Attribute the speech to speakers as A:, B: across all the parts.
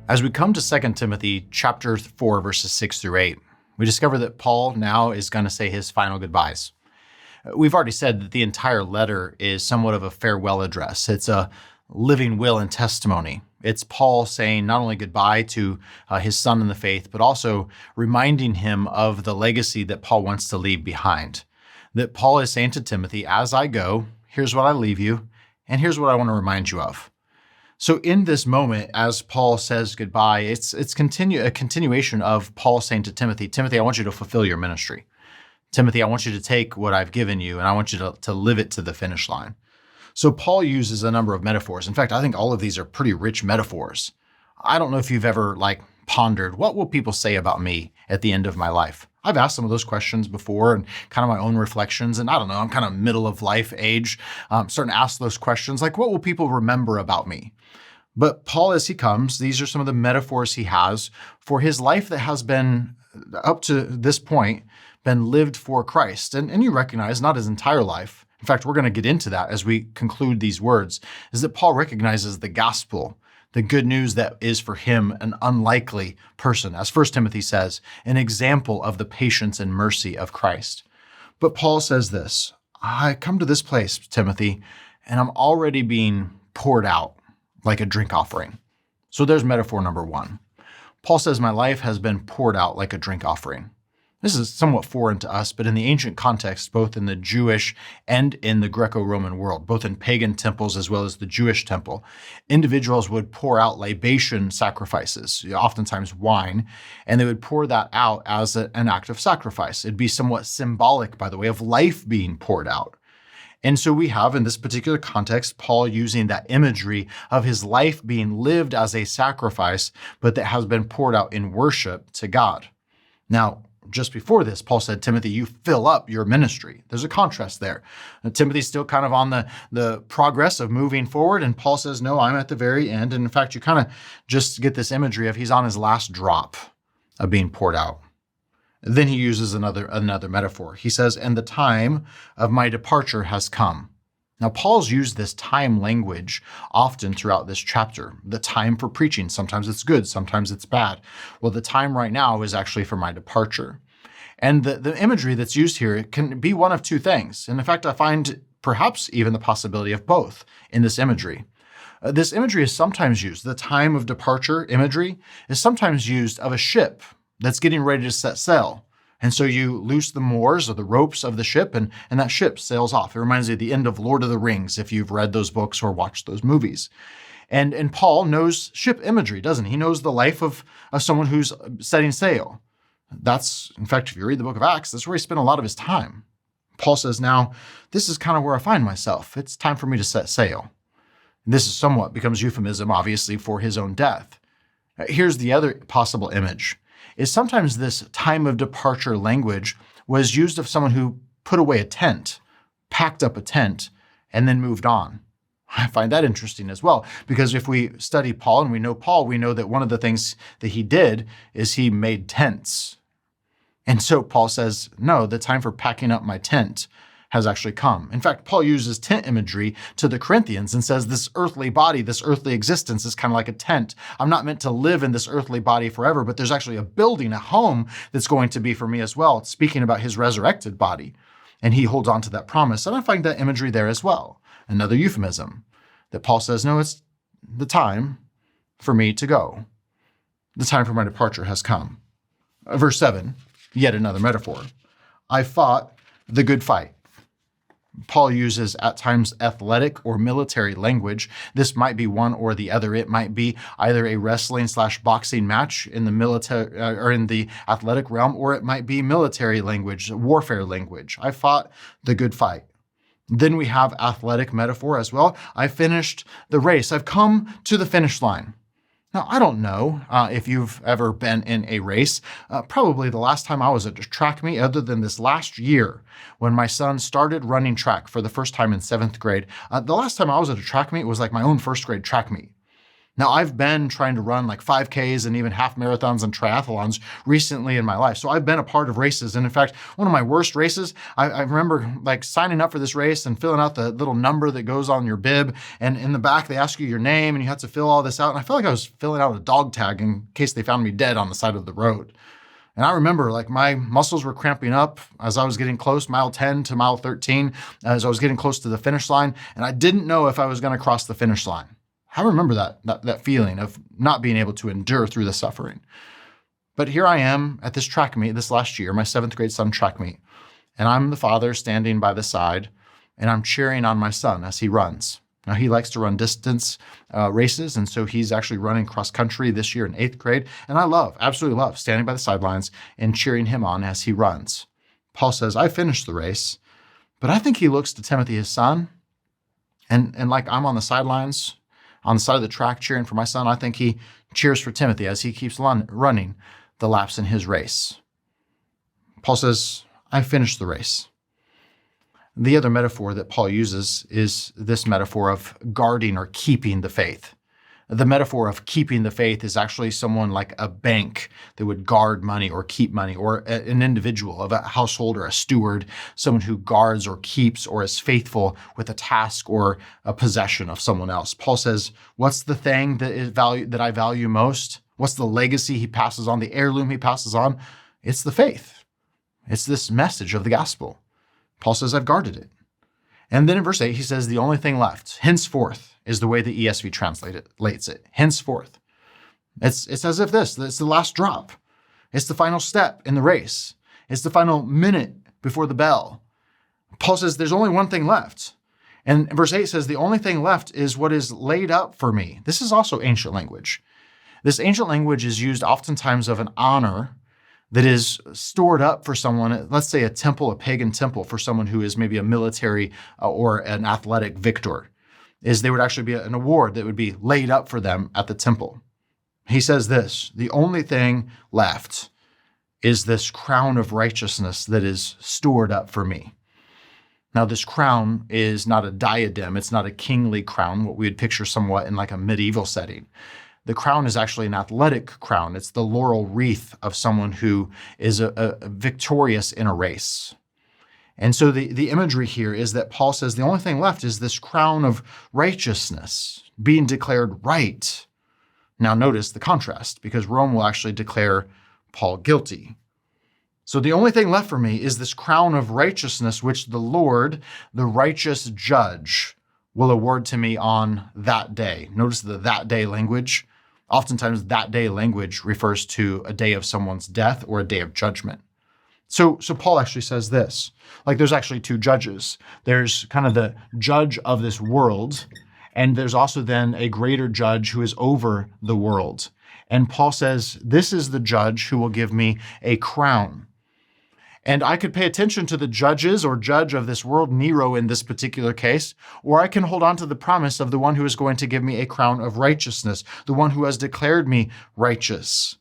A: As we come to 2 Timothy chapter 4, verses 6 through 8, we discover that Paul now is going to say his final goodbyes. We've already said that the entire letter is somewhat of a farewell address. It's a living will and testimony. It's Paul saying not only goodbye to his son in the faith, but also reminding him of the legacy that Paul wants to leave behind. That Paul is saying to Timothy, as I go, here's what I leave you, and here's what I want to remind you of. So in this moment, as Paul says goodbye, it's a continuation of Paul saying to Timothy, Timothy, I want you to fulfill your ministry. Timothy, I want you to take what I've given you, and I want you to live it to the finish line. So Paul uses a number of metaphors. In fact, I think all of these are pretty rich metaphors. I don't know if you've ever pondered, what will people say about me at the end of my life? I've asked some of those questions before and kind of my own reflections. And I don't know, I'm kind of middle of life age, starting to ask those questions like, what will people remember about me? But Paul, as he comes, these are some of the metaphors he has for his life that has been, up to this point, been lived for Christ. And you recognize not his entire life. In fact, we're going to get into that as we conclude these words, is that Paul recognizes the gospel, the good news that is for him an unlikely person. As 1 Timothy says, an example of the patience and mercy of Christ. But Paul says this, I come to this place, Timothy, and I'm already being poured out like a drink offering. So there's metaphor number one. Paul says, my life has been poured out like a drink offering. This is somewhat foreign to us, but in the ancient context, both in the Jewish and in the Greco-Roman world, both in pagan temples as well as the Jewish temple, individuals would pour out libation sacrifices, oftentimes wine, and they would pour that out as an act of sacrifice. It'd be somewhat symbolic, by the way, of life being poured out. And so we have, in this particular context, Paul using that imagery of his life being lived as a sacrifice, but that has been poured out in worship to God. Now, just before this, Paul said, Timothy, you fill up your ministry. There's a contrast there. Timothy's still kind of on the progress of moving forward, and Paul says, no, I'm at the very end. And in fact, you kind of just get this imagery of he's on his last drop of being poured out. Then he uses another metaphor. He says, and the time of my departure has come. Now, Paul's used this time language often throughout this chapter. The time for preaching, sometimes it's good, sometimes it's bad. Well, the time right now is actually for my departure. And the imagery that's used here can be one of two things. And in fact, I find perhaps even the possibility of both in this imagery. This imagery is sometimes used, the time of departure imagery is sometimes used of a ship that's getting ready to set sail. And so you loose the moors or the ropes of the ship and that ship sails off. It reminds me of the end of Lord of the Rings, if you've read those books or watched those movies. And Paul knows ship imagery, doesn't he? He knows the life of someone who's setting sail. That's, in fact, if you read the book of Acts, that's where he spent a lot of his time. Paul says, now, this is kind of where I find myself. It's time for me to set sail. And this is somewhat becomes euphemism, obviously, for his own death. Here's the other possible image. Is sometimes this time of departure language was used of someone who put away a tent, packed up a tent, and then moved on. I find that interesting as well, because if we study Paul and we know Paul, we know that one of the things that he did is he made tents. And so Paul says, no, the time for packing up my tent has actually come. In fact, Paul uses tent imagery to the Corinthians and says this earthly body, this earthly existence is kind of like a tent. I'm not meant to live in this earthly body forever, but there's actually a building, a home that's going to be for me as well. It's speaking about his resurrected body. And he holds on to that promise. And I find that imagery there as well. Another euphemism that Paul says, no, it's the time for me to go. The time for my departure has come. Verse 7, yet another metaphor. I fought the good fight. Paul uses at times athletic or military language. This might be one or the other. It might be either a wrestling/boxing match in the military or in the athletic realm, or it might be military language, warfare language. I fought the good fight. Then we have athletic metaphor as well. I finished the race. I've come to the finish line. Now, I don't know if you've ever been in a race. Probably the last time I was at a track meet, other than this last year when my son started running track for the first time in 7th grade. The last time I was at a track meet was like my own first grade track meet. Now, I've been trying to run like 5Ks and even half marathons and triathlons recently in my life. So I've been a part of races. And in fact, one of my worst races, I remember like signing up for this race and filling out the little number that goes on your bib. And in the back, they ask you your name and you have to fill all this out. And I felt like I was filling out a dog tag in case they found me dead on the side of the road. And I remember like my muscles were cramping up as I was getting close, mile 10 to mile 13, as I was getting close to the finish line. And I didn't know if I was going to cross the finish line. I remember that feeling of not being able to endure through the suffering. But here I am at this track meet this last year, my 7th grade son track meet. And I'm the father standing by the side, and I'm cheering on my son as he runs. Now, he likes to run distance races, and so he's actually running cross country this year in 8th grade. And I absolutely love standing by the sidelines and cheering him on as he runs. Paul says, I finished the race, but I think he looks to Timothy, his son, and like I'm on the sidelines, on the side of the track cheering for my son, I think he cheers for Timothy as he keeps running the laps in his race. Paul says, I finished the race. The other metaphor that Paul uses is this metaphor of guarding or keeping the faith. The metaphor of keeping the faith is actually someone like a bank that would guard money or keep money, or an individual of a household or a steward, someone who guards or keeps or is faithful with a task or a possession of someone else. Paul says, what's the thing that I value most? What's the legacy he passes on, the heirloom he passes on? It's the faith. It's this message of the gospel. Paul says, I've guarded it. And then in verse 8, he says, the only thing left, henceforth, is the way the ESV translates it. Henceforth. It's as if it's the last drop. It's the final step in the race. It's the final minute before the bell. Paul says there's only one thing left. And verse 8 says the only thing left is what is laid up for me. This is also ancient language. This ancient language is used oftentimes of an honor that is stored up for someone, let's say a temple, a pagan temple, for someone who is maybe a military or an athletic victor. Is there would actually be an award that would be laid up for them at the temple. He says this, the only thing left is this crown of righteousness that is stored up for me. Now, this crown is not a diadem. It's not a kingly crown, what we would picture somewhat in like a medieval setting. The crown is actually an athletic crown. It's the laurel wreath of someone who is a victorious in a race. And so the imagery here is that Paul says the only thing left is this crown of righteousness, being declared right. Now notice the contrast, because Rome will actually declare Paul guilty. So the only thing left for me is this crown of righteousness, which the Lord, the righteous judge, will award to me on that day. Notice the that day language. Oftentimes that day language refers to a day of someone's death or a day of judgment. So Paul actually says this, like there's actually two judges. There's kind of the judge of this world, and there's also then a greater judge who is over the world. And Paul says, this is the judge who will give me a crown. And I could pay attention to the judges or judge of this world, Nero in this particular case, or I can hold on to the promise of the one who is going to give me a crown of righteousness, the one who has declared me righteous.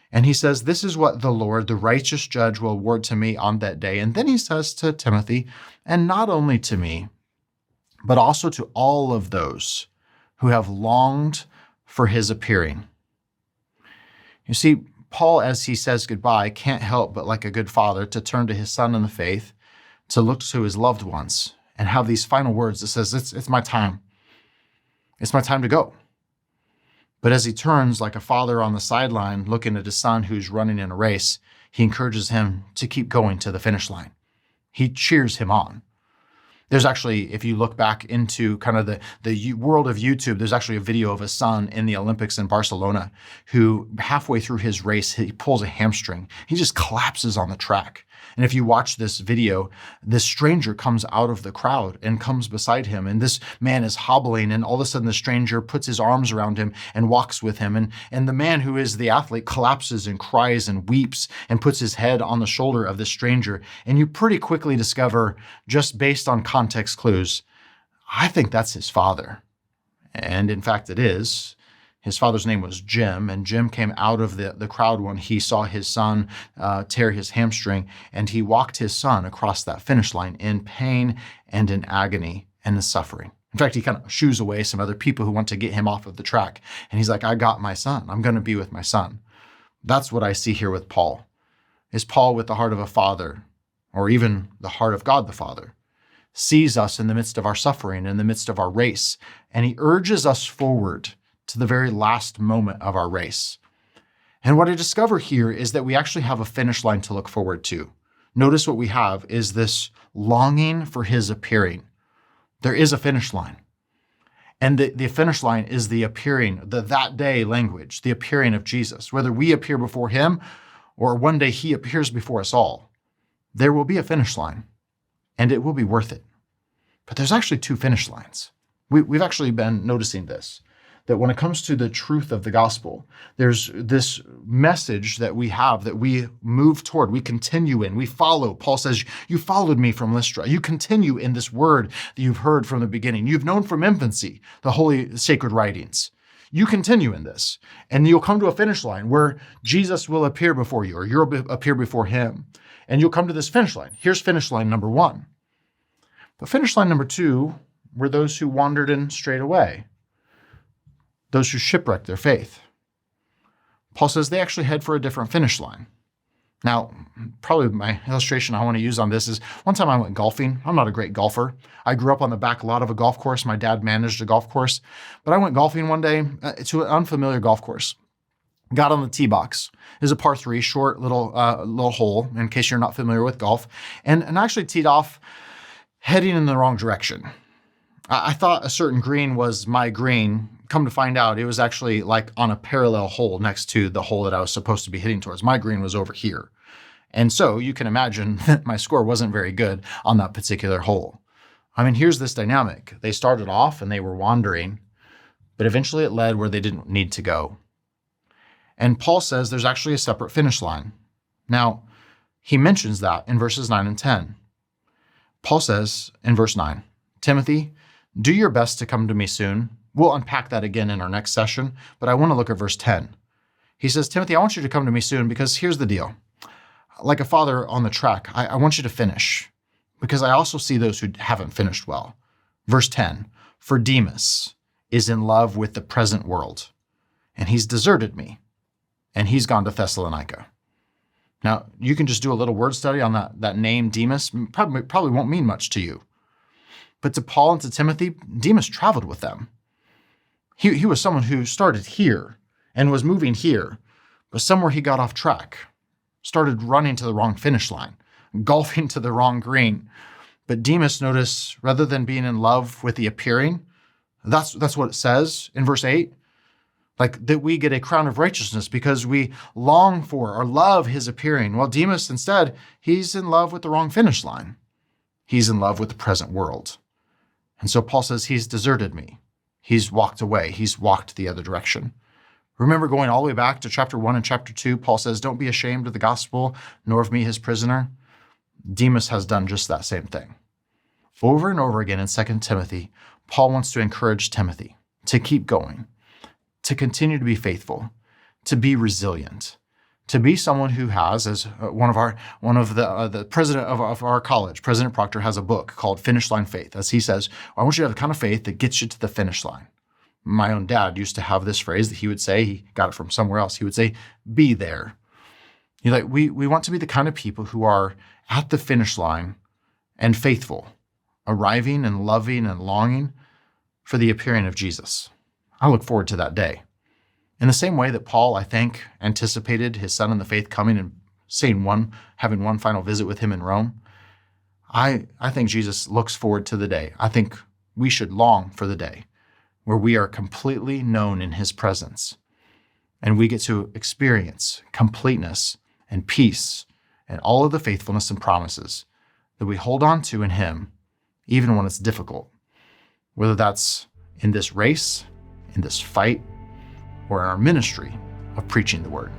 A: And he says, this is what the Lord, the righteous judge, will award to me on that day. And then he says to Timothy, and not only to me, but also to all of those who have longed for his appearing. You see, Paul, as he says goodbye, can't help but, like a good father, to turn to his son in the faith, to look to his loved ones, and have these final words that says, it's my time. It's my time to go. But as he turns like a father on the sideline, looking at his son who's running in a race, he encourages him to keep going to the finish line. He cheers him on. There's actually, if you look back into kind of the world of YouTube, there's actually a video of a son in the Olympics in Barcelona who halfway through his race, he pulls a hamstring. He just collapses on the track. And if you watch this video, this stranger comes out of the crowd and comes beside him. And this man is hobbling, and all of a sudden the stranger puts his arms around him and walks with him. And the man who is the athlete collapses and cries and weeps and puts his head on the shoulder of this stranger. And you pretty quickly discover, just based on context clues, I think that's his father. And in fact, it is. His father's name was Jim, and Jim came out of the crowd when he saw his son tear his hamstring, and he walked his son across that finish line in pain and in agony and in suffering. In fact, he kind of shoos away some other people who want to get him off of the track. And he's like, I got my son. I'm going to be with my son. That's what I see here with Paul. Is Paul with the heart of a father, or even the heart of God the Father, sees us in the midst of our suffering, in the midst of our race, and he urges us forward to the very last moment of our race. And what I discover here is that we actually have a finish line to look forward to. Notice what we have is this longing for his appearing. There is a finish line. And the finish line is the appearing, that day language, the appearing of Jesus. Whether we appear before him or one day he appears before us all, there will be a finish line, and it will be worth it. But there's actually two finish lines. We've actually been noticing this, that when it comes to the truth of the gospel, there's this message that we have that we move toward, we continue in, we follow. Paul says, you followed me from Lystra. You continue in this word that you've heard from the beginning. You've known from infancy the holy sacred writings. You continue in this, and you'll come to a finish line where Jesus will appear before you, or you'll appear before him, and you'll come to this finish line. Here's finish line number one. But finish line number two were those who wandered and strayed away, those who shipwrecked their faith. Paul says they actually head for a different finish line. Now, probably my illustration I want to use on this is one time I went golfing. I'm not a great golfer. I grew up on the back lot of a golf course. My dad managed a golf course. But I went golfing one day to an unfamiliar golf course. Got on the tee box. It was a par 3, short little hole, in case you're not familiar with golf. And I actually teed off heading in the wrong direction. I thought a certain green was my green. Come to find out, it was actually like on a parallel hole next to the hole that I was supposed to be hitting towards. My green was over here. And so you can imagine that my score wasn't very good on that particular hole. I mean, here's this dynamic. They started off and they were wandering, but eventually it led where they didn't need to go. And Paul says there's actually a separate finish line. Now, he mentions that in verses 9 and 10. Paul says in verse 9, Timothy, do your best to come to me soon. We'll unpack that again in our next session, but I want to look at verse 10. He says, Timothy, I want you to come to me soon because here's the deal. Like a father on the track, I want you to finish because I also see those who haven't finished well. Verse 10, for Demas is in love with the present world, and he's deserted me, and he's gone to Thessalonica. Now, you can just do a little word study on that name, Demas. Probably won't mean much to you. But to Paul and to Timothy, Demas traveled with them. He was someone who started here and was moving here, but somewhere he got off track, started running to the wrong finish line, golfing to the wrong green. But Demas, notice, rather than being in love with the appearing, that's what it says in verse 8, like that we get a crown of righteousness because we long for or love his appearing. Well, Demas, instead, he's in love with the wrong finish line. He's in love with the present world. And so Paul says, he's deserted me. He's walked away. He's walked the other direction. Remember going all the way back to chapter 1 and chapter 2, Paul says, don't be ashamed of the gospel, nor of me, his prisoner. Demas has done just that same thing. Over and over again in 2 Timothy, Paul wants to encourage Timothy to keep going, to continue to be faithful, to be resilient, to be someone who has, as one of the president of our college, President Proctor, has a book called Finish Line Faith. As he says, I want you to have the kind of faith that gets you to the finish line. My own dad used to have this phrase that he would say, he got it from somewhere else. He would say, be there. We want to be the kind of people who are at the finish line and faithful, arriving and loving and longing for the appearing of Jesus. I look forward to that day. In the same way that Paul, I think, anticipated his son in the faith coming and having one final visit with him in Rome, I think Jesus looks forward to the day. I think we should long for the day where we are completely known in his presence and we get to experience completeness and peace and all of the faithfulness and promises that we hold on to in him, even when it's difficult, whether that's in this race, in this fight, or in our ministry of preaching the word.